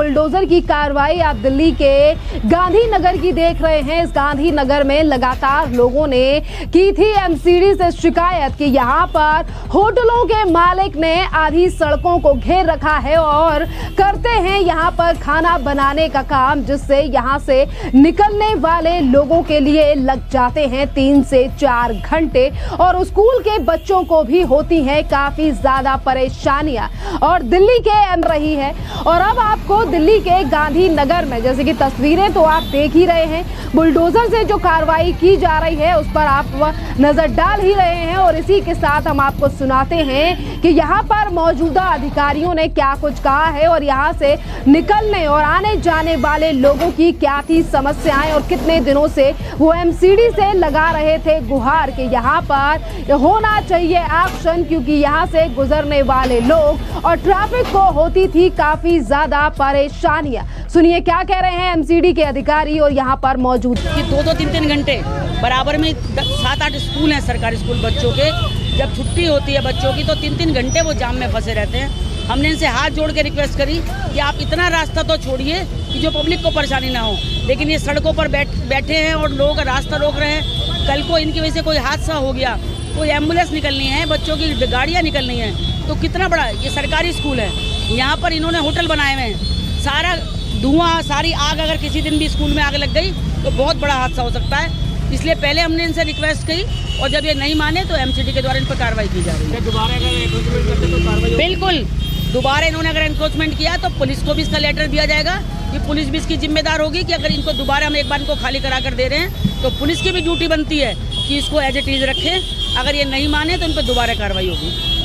Bulldozer की कार्रवाई आप दिल्ली के गांधीनगर की देख रहे हैं। इस गांधीनगर में लगातार लोगों ने की थी एमसीडी से शिकायत कि यहाँ पर होटलों के मालिक ने आधी सड़कों को घेर रखा है और करते हैं यहाँ पर खाना बनाने का काम, जिससे यहाँ से निकलने वाले लोगों के लिए लग जाते हैं 3 से 4 घंटे और स्कूल के बच्चों को भी होती हैं काफी ज्यादा परेशानियां। और दिल्ली के रही है और अब आपको दिल्ली के गांधीनगर में, जैसे कि तस्वीरें तो आप देख ही रहे हैं, बुलडोजर से जो कार्रवाई की जा रही है उस पर आप नजर डाल ही रहे हैं। और इसी के साथ हम आपको सुनाते हैं कि यहाँ पर मौजूदा अधिकारियों ने क्या कुछ कहा है और यहाँ से निकलने और आने जाने वाले लोगों की क्या थी समस्याएं और कितने दिनों से वो एमसीडी से लगा रहे थे गुहार कि यहाँ पर होना चाहिए एक्शन, क्योंकि यहाँ से गुजरने वाले लोग और ट्रैफिक को होती थी काफी ज्यादा परेशानियां। सुनिए क्या कह रहे हैं एमसीडी के अधिकारी और यहाँ पर मौजूद। कि 2-3 घंटे बराबर में 7-8 स्कूल हैं, सरकारी स्कूल बच्चों के। जब छुट्टी होती है बच्चों की तो 3-3 घंटे वो जाम में फंसे रहते हैं। हमने इनसे हाथ जोड़ के रिक्वेस्ट करी कि आप इतना रास्ता तो छोड़िए कि जो पब्लिक को परेशानी ना हो, लेकिन ये सड़कों पर बैठे हैं और लोगों का रास्ता रोक रहे हैं। कल को इनकी वजह से कोई हादसा हो गया, कोई एम्बुलेंस निकलनी है, बच्चों की गाड़ियाँ निकलनी है, तो कितना बड़ा ये सरकारी स्कूल है। यहाँ पर इन्होंने होटल बनाए हुए हैं, सारा धुआं सारी आग, अगर किसी दिन भी स्कूल में आग लग गई तो बहुत बड़ा हादसा हो सकता है। इसलिए पहले हमने इनसे रिक्वेस्ट की और जब ये नहीं माने तो एमसीडी के द्वारा इन पर कार्रवाई की जा रही है। दोबारा अगर एनक्रोचमेंट करते तो कार्रवाई बिल्कुल, दोबारा इन्होंने अगर एनक्रोचमेंट किया तो पुलिस को भी इसका लेटर दिया जाएगा कि पुलिस भी इसकी जिम्मेदार होगी कि अगर इनको दोबारा हम एक बार इनको खाली करा कर दे रहे हैं तो पुलिस की भी ड्यूटी बनती है कि इसको एज इट इज रखें। अगर ये नहीं माने तो इन पर दोबारा कार्रवाई होगी।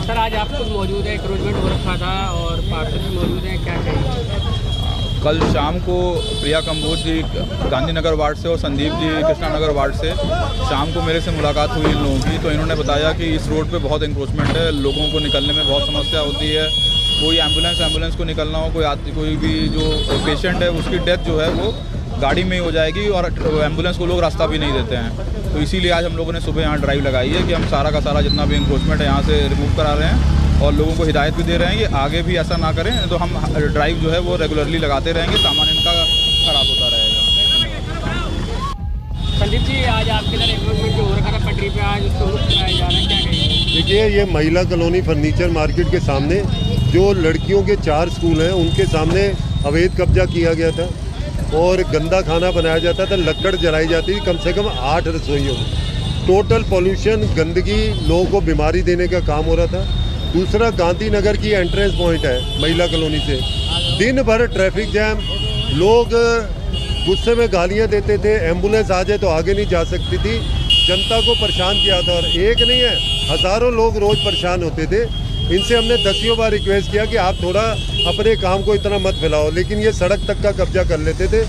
सर आज आप खुद मौजूद है, एनक्रोचमेंट हो रखा था और पार्षद भी मौजूद हैं, क्या कहेंगे? कल शाम को प्रिया कंबोज जी गांधीनगर वार्ड से और संदीप जी कृष्णानगर वार्ड से शाम को मेरे से मुलाकात हुई इन लोगों की। तो इन्होंने बताया कि इस रोड पे बहुत इंक्रोचमेंट है, लोगों को निकलने में बहुत समस्या होती है। कोई एम्बुलेंस को निकलना हो, कोई भी जो पेशेंट है उसकी डेथ जो है वो गाड़ी में ही हो जाएगी और एम्बुलेंस को लोग रास्ता भी नहीं देते हैं। तो इसीलिए आज हम लोगों ने सुबह यहाँ ड्राइव लगाई है कि हम सारा का सारा जितना भी इंक्रोचमेंट है यहाँ से रिमूव करा रहे हैं और लोगों को हिदायत भी दे रहे हैं कि आगे भी ऐसा ना करें। तो हम ड्राइव जो है वो रेगुलरली लगाते रहेंगे, सामान इनका खराब होता रहेगा। संदीप जी आज आपके लिए एनक्रोचमेंट जो हो रखा था पटरी पे, आज उसको मुक्त कराया जा रहा है, क्या कहेंगे? देखिए ये महिला कॉलोनी फर्नीचर मार्केट के सामने जो लड़कियों के 4 स्कूल हैं उनके सामने अवैध कब्जा किया गया था और गंदा खाना बनाया जाता था, लकड़ जलाई जाती थी कम से कम 8 रसोइयों में। टोटल पॉल्यूशन, गंदगी, लोगों को बीमारी देने का काम हो रहा था। दूसरा गांधीनगर की एंट्रेंस पॉइंट है महिला कॉलोनी से, दिन भर ट्रैफिक जैम, लोग गुस्से में गालियां देते थे, एम्बुलेंस आ जाए तो आगे नहीं जा सकती थी, जनता को परेशान किया था। और एक नहीं है, हज़ारों लोग रोज़ परेशान होते थे। इनसे हमने 10 बार रिक्वेस्ट किया कि आप थोड़ा अपने काम को इतना मत फैलाओ, लेकिन ये सड़क तक का कब्जा कर लेते थे।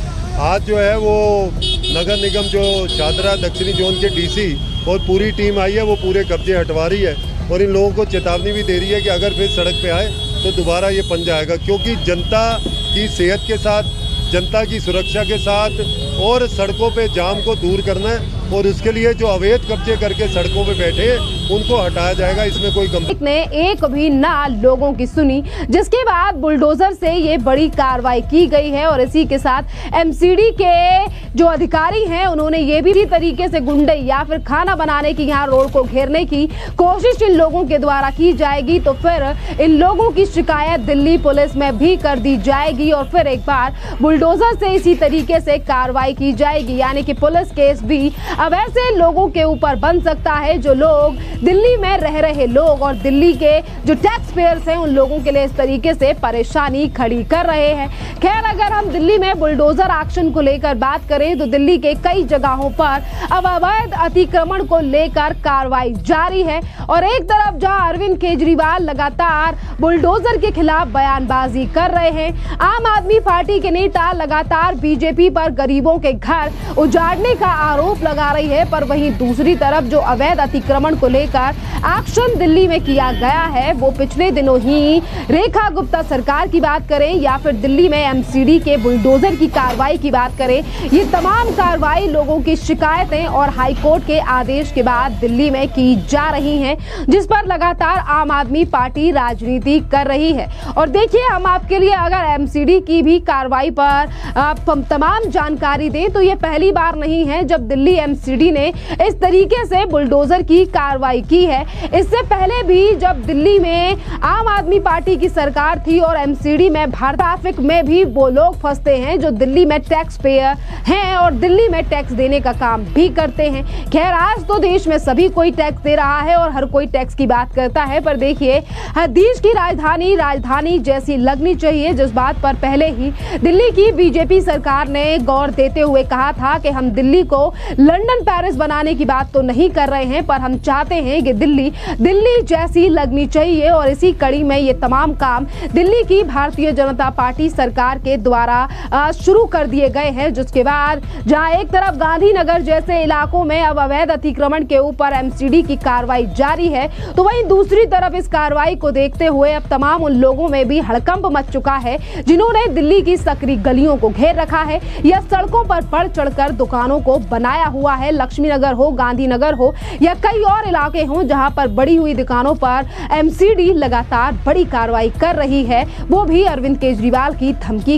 आज जो है वो नगर निगम जो शादरा दक्षिणी जोन के डीसी और पूरी टीम आई है, वो पूरे कब्जे हटवा रही है और इन लोगों को चेतावनी भी दे रही है कि अगर फिर सड़क पे आए तो दोबारा ये पन जाएगा। क्योंकि जनता की सेहत के साथ, जनता की सुरक्षा के साथ और सड़कों पे जाम को दूर करना है और उसके लिए जो अवैध कब्जे करके सड़कों पे बैठे उनको हटाया जाएगा। इसमें कोई ने एक भी ना लोगों की सुनी, जिसके बाद बुलडोजर से ये बड़ी कार्रवाई की गई है। और इसी के साथ एमसीडी के जो अधिकारी हैं उन्होंने ये भी तरीके से गुंडे या फिर खाना बनाने की यहाँ रोड को घेरने की कोशिश इन लोगों के द्वारा की जाएगी तो फिर इन लोगों की शिकायत दिल्ली पुलिस में भी कर दी जाएगी और फिर एक बार बुलडोजर से इसी तरीके से कार्रवाई की जाएगी। यानी कि पुलिस केस भी अब ऐसे लोगों के ऊपर बन सकता है जो लोग दिल्ली में रह रहे लोग और दिल्ली के जो टैक्स पेयर्स हैं उन लोगों के लिए इस तरीके से परेशानी खड़ी कर रहे हैं। खैर, अगर हम दिल्ली में बुलडोजर एक्शन को लेकर बात करें तो दिल्ली के कई जगहों पर अब अवैध अतिक्रमण को लेकर कार्रवाई जारी है और एक तरफ जहां अरविंद केजरीवाल लगातार बुलडोजर के खिलाफ बयानबाजी कर रहे हैं, आम आदमी पार्टी के नेता लगातार बीजेपी पर गरीबों के घर उजाड़ने का आरोप लगा रही है, पर वहीं दूसरी तरफ जो अवैध अतिक्रमण को लेकर लेकर एक्शन दिल्ली में किया गया है। वो पिछले दिनों ही रेखा गुप्ता सरकार की बात करें या फिर दिल्ली में एमसीडी के बुलडोजर की कार्रवाई की बात करें, ये तमाम कार्रवाई लोगों की शिकायतें और हाईकोर्ट के आदेश के बाद दिल्ली में की जा रही हैं, जिस पर लगातार आम आदमी पार्टी राजनीति कर रही है। और देखिए, हम आपके लिए अगर एमसीडी की भी कार्रवाई पर तमाम जानकारी दें तो ये पहली बार नहीं है जब दिल्ली एमसीडी ने इस तरीके से बुलडोजर की कार्रवाई की है। इससे पहले भी जब दिल्ली में आम आदमी पार्टी की सरकार थी और एमसीडी में ट्रैफिक में भी वो लोग फंसते हैं जो दिल्ली में टैक्स पेयर हैं और दिल्ली में टैक्स देने का काम भी करते हैं। खैर, आज तो देश में सभी कोई टैक्स दे रहा है और हर कोई टैक्स की बात करता है, पर देखिए, देश की राजधानी जैसी लगनी चाहिए, जिस बात पर पहले ही दिल्ली की बीजेपी सरकार ने गौर देते हुए कहा था कि हम दिल्ली को लंदन पेरिस बनाने की बात तो नहीं कर रहे हैं, पर हम चाहते हैं कि दिल्ली जैसी लगनी चाहिए। और इसी कड़ी में ये तमाम काम दिल्ली की भारतीय जनता पार्टी सरकार के द्वारा शुरू कर दिए गए हैं, जिसके बाद जहां एक तरफ गांधीनगर जैसे इलाकों में अब अवैध अतिक्रमण के ऊपर एमसीडी की कार्रवाई जारी है, तो वहीं दूसरी तरफ इस कार्रवाई को देखते हुए अब तमाम उन लोगों में भी हड़कंप मच चुका है जिन्होंने दिल्ली की सकरी गलियों को घेर रखा है या सड़कों पर बढ़ चढ़कर दुकानों को बनाया हुआ है। लक्ष्मीनगर हो, गांधीनगर हो या कई और इलाके हों जहां पर बड़ी हुई दुकानों पर एमसीडी लगातार बड़ी कार्रवाई कर रही है, वो भी अरविंद केजरीवाल की धमकी